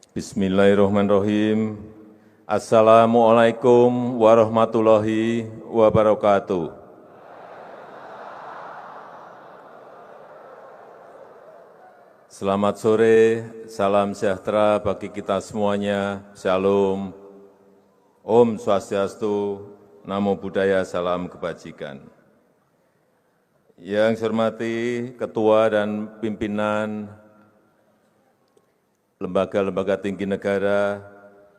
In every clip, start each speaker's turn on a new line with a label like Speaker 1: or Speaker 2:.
Speaker 1: Bismillahirrahmanirrahim. Assalamualaikum warahmatullahi wabarakatuh. Selamat sore, salam sejahtera bagi kita semuanya. Shalom, Om Swastiastu, Namo Buddhaya, salam kebajikan. Yang saya hormati Ketua dan Pimpinan lembaga-lembaga tinggi negara,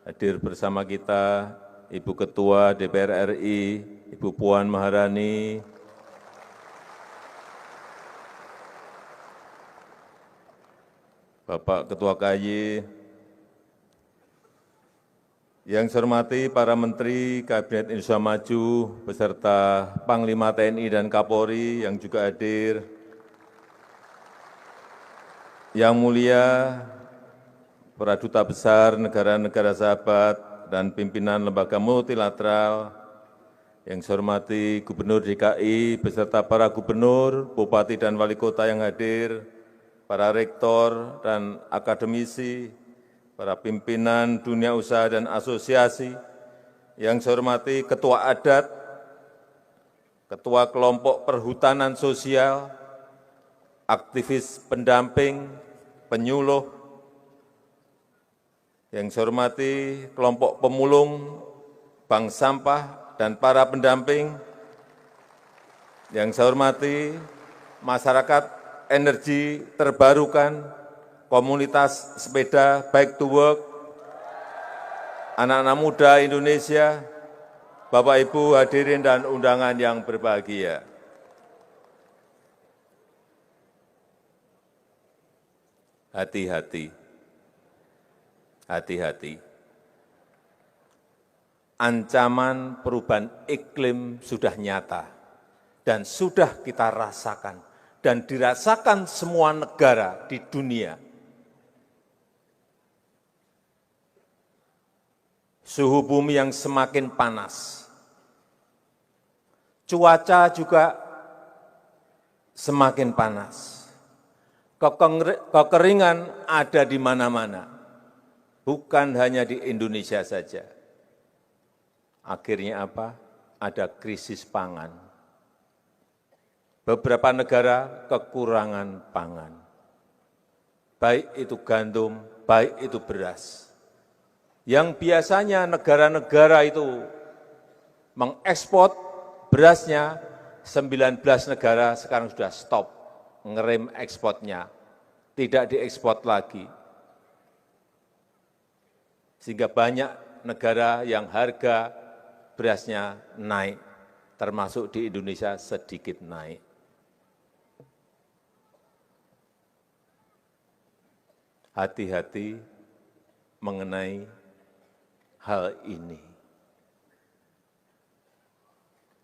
Speaker 1: hadir bersama kita Ibu Ketua DPR RI, Ibu Puan Maharani, Bapak Ketua KAY, yang saya hormati para Menteri Kabinet Indonesia Maju, beserta Panglima TNI dan Kapolri yang juga hadir, yang mulia para duta besar negara-negara sahabat dan pimpinan lembaga multilateral, yang saya hormati Gubernur DKI beserta para gubernur, bupati dan wali kota yang hadir, para rektor dan akademisi, para pimpinan dunia usaha dan asosiasi, yang saya hormati Ketua Adat, Ketua Kelompok Perhutanan Sosial, aktivis pendamping, penyuluh, yang saya hormati kelompok pemulung, bank sampah, dan para pendamping. Yang saya hormati masyarakat energi terbarukan, komunitas sepeda Bike to Work, anak-anak muda Indonesia, Bapak Ibu hadirin dan undangan yang berbahagia. Hati-hati. Hati-hati. Ancaman perubahan iklim sudah nyata dan sudah kita rasakan dan dirasakan semua negara di dunia. Suhu bumi yang semakin panas, cuaca juga semakin panas, kekeringan ada di mana-mana. Bukan hanya di Indonesia saja. Akhirnya apa? Ada krisis pangan. Beberapa negara kekurangan pangan. Baik itu gandum, baik itu beras. Yang biasanya negara-negara itu mengekspor berasnya, 19 negara sekarang sudah stop, ngerem ekspornya, tidak diekspor lagi. Sehingga banyak negara yang harga berasnya naik, termasuk di Indonesia sedikit naik. Hati-hati mengenai hal ini.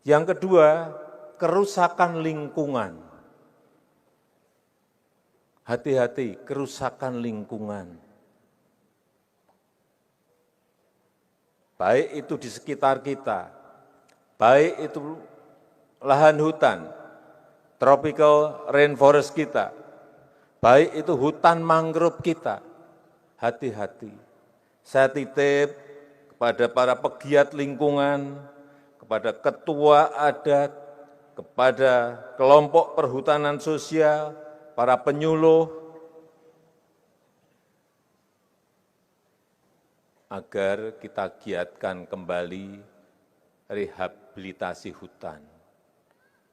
Speaker 1: Yang kedua, kerusakan lingkungan. Hati-hati, kerusakan lingkungan. Baik itu di sekitar kita, baik itu lahan hutan, tropical rainforest kita, baik itu hutan mangrove kita, hati-hati. Saya titip kepada para pegiat lingkungan, kepada ketua adat, kepada kelompok perhutanan sosial, para penyuluh, agar kita giatkan kembali rehabilitasi hutan,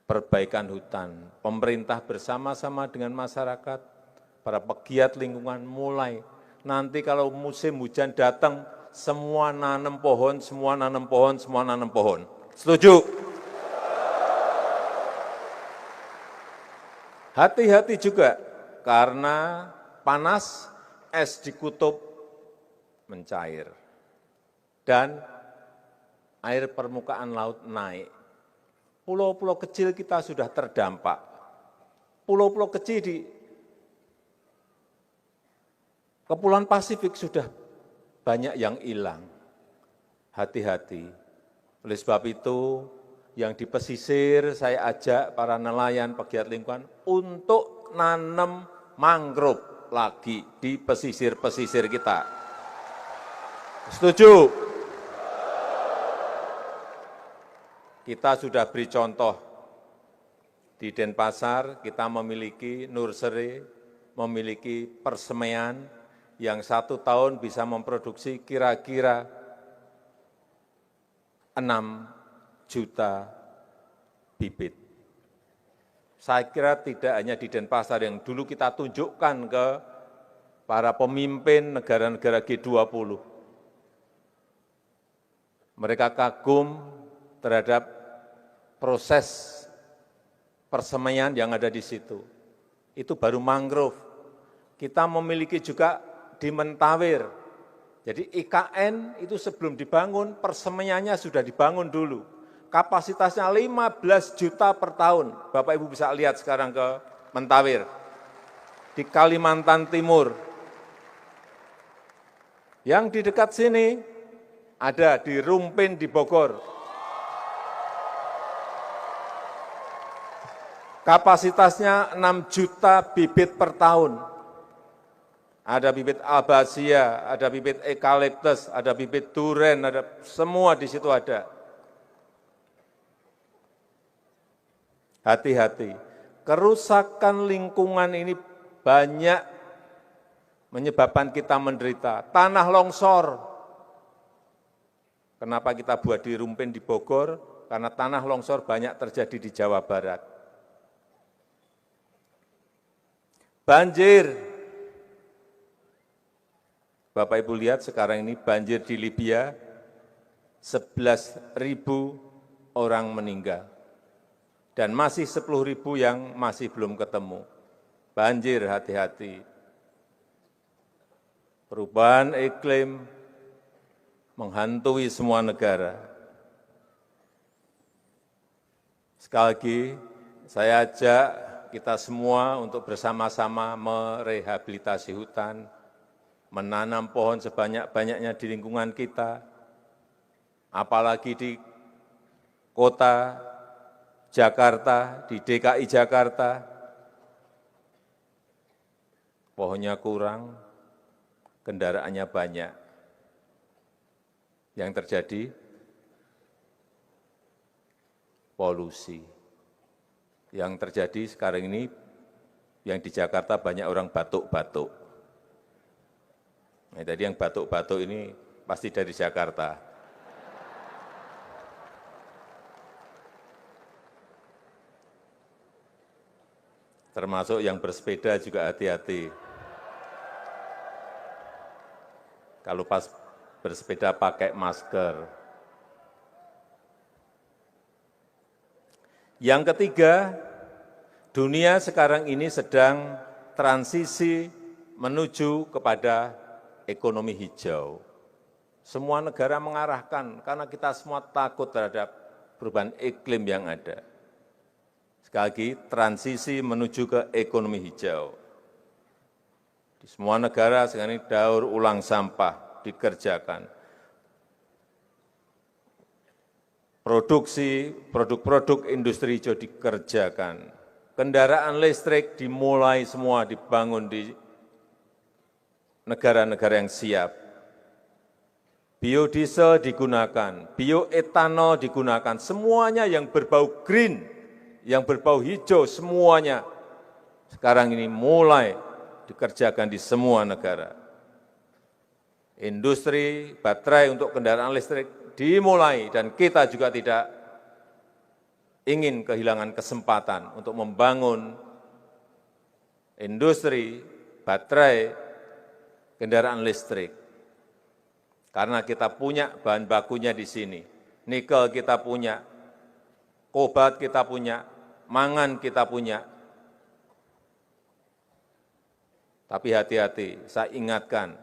Speaker 1: perbaikan hutan. Pemerintah bersama-sama dengan masyarakat, para pegiat lingkungan mulai. Nanti kalau musim hujan datang, semua nanam pohon, semua nanam pohon, semua nanam pohon. Setuju? Hati-hati juga, karena panas, es di kutub mencair, dan air permukaan laut naik. Pulau-pulau kecil kita sudah terdampak. Pulau-pulau kecil di Kepulauan Pasifik sudah banyak yang hilang. Hati-hati. Oleh sebab itu, yang di pesisir saya ajak para nelayan pegiat lingkungan untuk nanam mangrove lagi di pesisir-pesisir kita. Setuju? Kita sudah beri contoh. Di Denpasar kita memiliki nursery, memiliki persemaian yang 1 tahun bisa memproduksi kira-kira 6 juta bibit. Saya kira tidak hanya di Denpasar yang dulu kita tunjukkan ke para pemimpin negara-negara G20. Mereka kagum terhadap proses persemaian yang ada di situ. Itu baru mangrove. Kita memiliki juga di Mentawir. Jadi IKN itu sebelum dibangun, persemaiannya sudah dibangun dulu. Kapasitasnya 15 juta per tahun. Bapak Ibu bisa lihat sekarang ke Mentawir. Di Kalimantan Timur. Yang di dekat sini ada di Rumpin di Bogor. Kapasitasnya 6 juta bibit per tahun. Ada bibit albasia, ada bibit eukaliptus, ada bibit duren, ada semua di situ ada. Hati-hati, kerusakan lingkungan ini banyak menyebabkan kita menderita. Tanah longsor, kenapa kita buat di Rumpin di Bogor? Karena tanah longsor banyak terjadi di Jawa Barat. Banjir, Bapak Ibu lihat sekarang ini banjir di Libya, 11.000 orang meninggal. Dan masih 10.000 yang masih belum ketemu. Banjir, hati-hati. Perubahan iklim menghantui semua negara. Sekali lagi, saya ajak kita semua untuk bersama-sama merehabilitasi hutan, menanam pohon sebanyak-banyaknya di lingkungan kita, apalagi di kota Jakarta, di DKI Jakarta, pohonnya kurang, kendaraannya banyak. Yang terjadi polusi. Yang terjadi sekarang ini, yang di Jakarta banyak orang batuk-batuk. Nah, tadi yang batuk-batuk ini pasti dari Jakarta. Termasuk yang bersepeda juga hati-hati. Kalau pas bersepeda pakai masker. Yang ketiga, dunia sekarang ini sedang transisi menuju kepada ekonomi hijau. Semua negara mengarahkan, karena kita semua takut terhadap perubahan iklim yang ada. Sekali lagi, transisi menuju ke ekonomi hijau. Di semua negara sekarang ini daur ulang sampah dikerjakan. Produksi produk-produk industri hijau dikerjakan. Kendaraan listrik dimulai semua dibangun di negara-negara yang siap. Biodiesel digunakan, bioetanol digunakan, semuanya yang berbau green, yang berbau hijau, semuanya sekarang ini mulai dikerjakan di semua negara. Industri baterai untuk kendaraan listrik dimulai, dan kita juga tidak ingin kehilangan kesempatan untuk membangun industri baterai kendaraan listrik. Karena kita punya bahan bakunya di sini. Nikel kita punya, kobalt kita punya, mangan kita punya. Tapi hati-hati, saya ingatkan,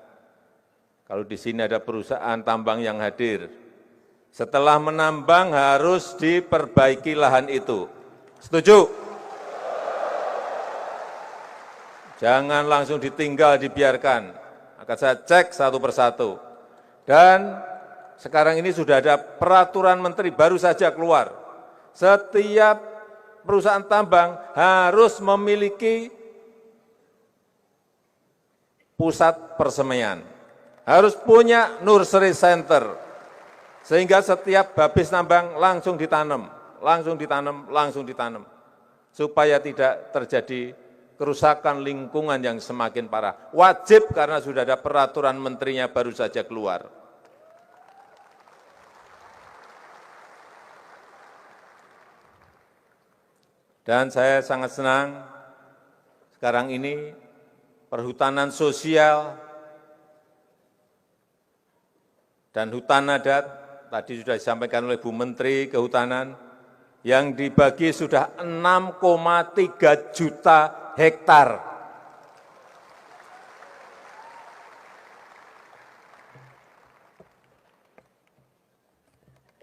Speaker 1: kalau di sini ada perusahaan tambang yang hadir, setelah menambang harus diperbaiki lahan itu. Setuju? Jangan langsung ditinggal, dibiarkan. Akan saya cek satu persatu. Dan sekarang ini sudah ada peraturan menteri baru saja keluar. Setiap perusahaan tambang harus memiliki pusat persemaian. harus punya nursery center, sehingga setiap habis nambang langsung ditanam, supaya tidak terjadi kerusakan lingkungan yang semakin parah. Wajib karena sudah ada peraturan menterinya baru saja keluar. Dan saya sangat senang sekarang ini perhutanan sosial dan hutan adat, tadi sudah disampaikan oleh Bu Menteri Kehutanan, yang dibagi sudah 6,3 juta hektar.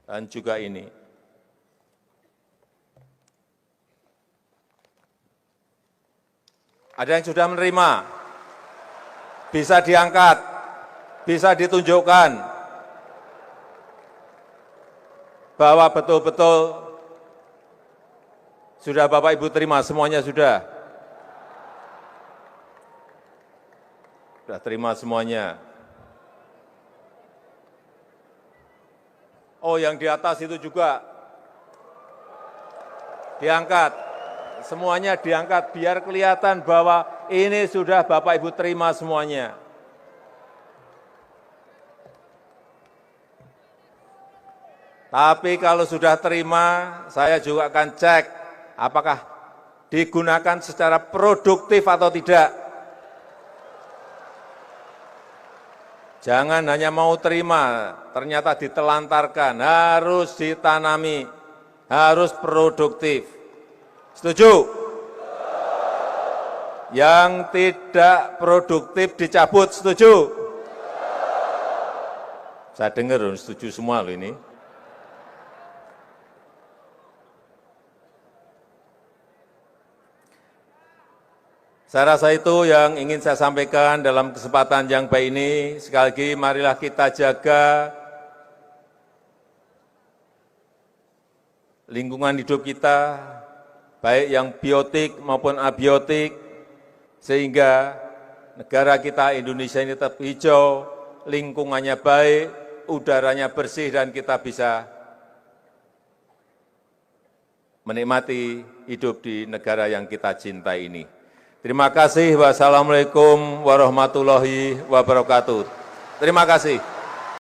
Speaker 1: Dan juga ini, ada yang sudah menerima, bisa diangkat, bisa ditunjukkan bahwa betul-betul sudah Bapak Ibu terima, semuanya sudah terima semuanya. Oh, yang di atas itu juga diangkat. Semuanya diangkat biar kelihatan bahwa ini sudah Bapak Ibu terima semuanya. Tapi kalau sudah terima, saya juga akan cek apakah digunakan secara produktif atau tidak. Jangan hanya mau terima, ternyata ditelantarkan, harus ditanami, harus produktif. Setuju? Yang tidak produktif dicabut, setuju? Saya dengar setuju semua loh ini. Saya rasa itu yang ingin saya sampaikan dalam kesempatan yang baik ini. Sekali lagi marilah kita jaga lingkungan hidup kita, baik yang biotik maupun abiotik, sehingga negara kita Indonesia ini tetap hijau, lingkungannya baik, udaranya bersih, dan kita bisa menikmati hidup di negara yang kita cintai ini. Terima kasih. Wassalamualaikum warahmatullahi wabarakatuh. Terima kasih.